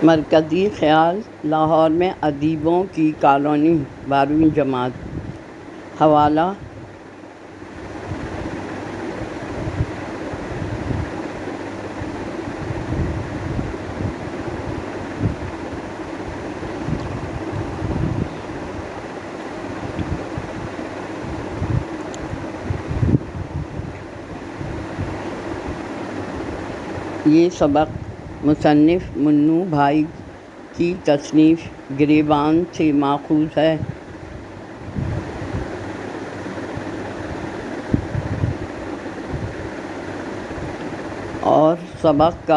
مرکزی خیال لاہور میں ادیبوں کی کالونی 12ویں جماعت۔ حوالہ یہ سبق مصنف منو بھائی کی تصنیف گریبان سے ماخوذ ہے۔ اور سبق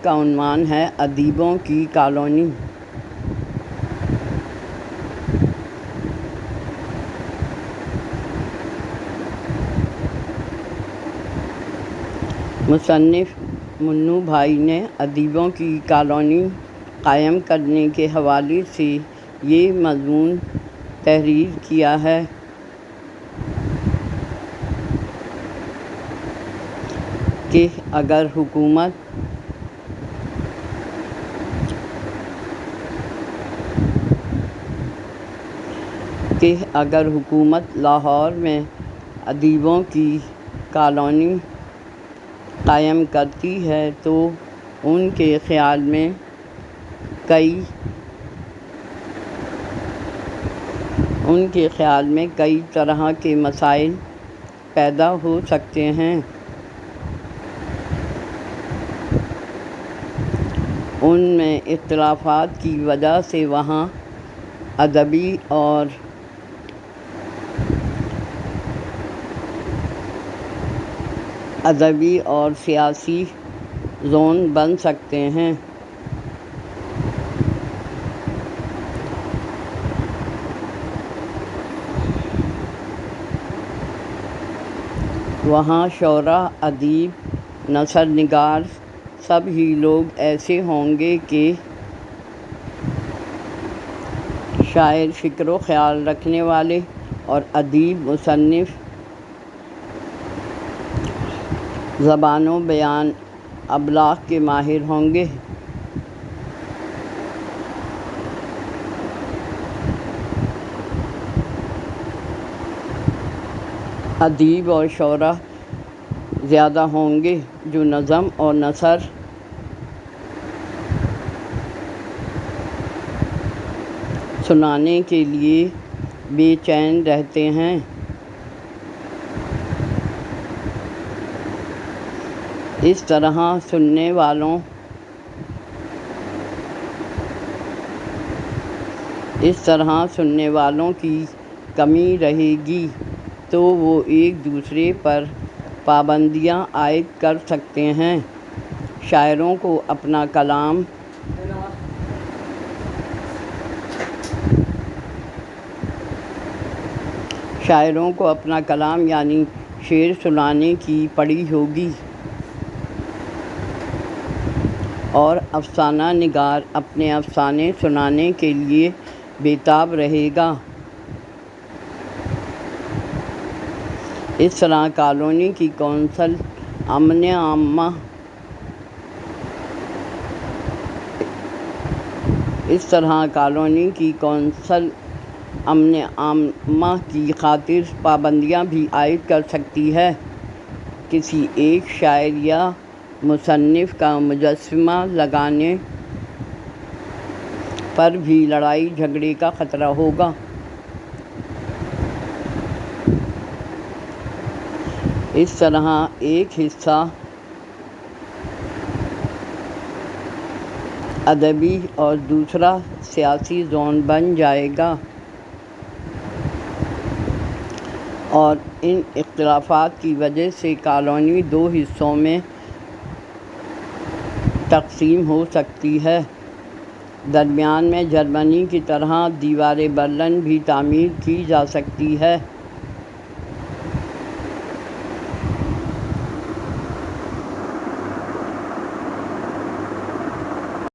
کا عنوان ہے ادیبوں کی کالونی۔ مصنف منو بھائی نے ادیبوں کی کالونی قائم کرنے کے حوالے سے یہ مضمون تحریر کیا ہے کہ اگر حکومت لاہور میں ادیبوں کی کالونی قائم کرتی ہے تو ان کے خیال میں کئی طرح کے مسائل پیدا ہو سکتے ہیں۔ ان میں اختلافات کی وجہ سے وہاں ادبی اور سیاسی زون بن سکتے ہیں۔ وہاں شعراء، ادیب، نثر نگار سب ہی لوگ ایسے ہوں گے کہ شاعر فکر و خیال رکھنے والے اور ادیب مصنف زبان و بیان ابلاغ کے ماہر ہوں گے۔ ادیب اور شعراء زیادہ ہوں گے جو نظم اور نثر سنانے کے لیے بے چین رہتے ہیں۔ اس طرح سننے والوں کی کمی رہے گی تو وہ ایک دوسرے پر پابندیاں عائد کر سکتے ہیں۔ شاعروں کو اپنا کلام یعنی شعر سنانے کی پڑی ہوگی اور افسانہ نگار اپنے افسانے سنانے کے لیے بیتاب رہے گا۔ اس طرح کالونی کی کونسل امن عامہ کی خاطر پابندیاں بھی عائد کر سکتی ہے۔ کسی ایک شاعر یا مصنف کا مجسمہ لگانے پر بھی لڑائی جھگڑے کا خطرہ ہوگا۔ اس طرح ایک حصہ ادبی اور دوسرا سیاسی زون بن جائے گا اور ان اختلافات کی وجہ سے کالونی دو حصوں میں تقسیم ہو سکتی ہے۔ درمیان میں جرمنی کی طرح دیوار برلن بھی تعمیر کی جا سکتی ہے۔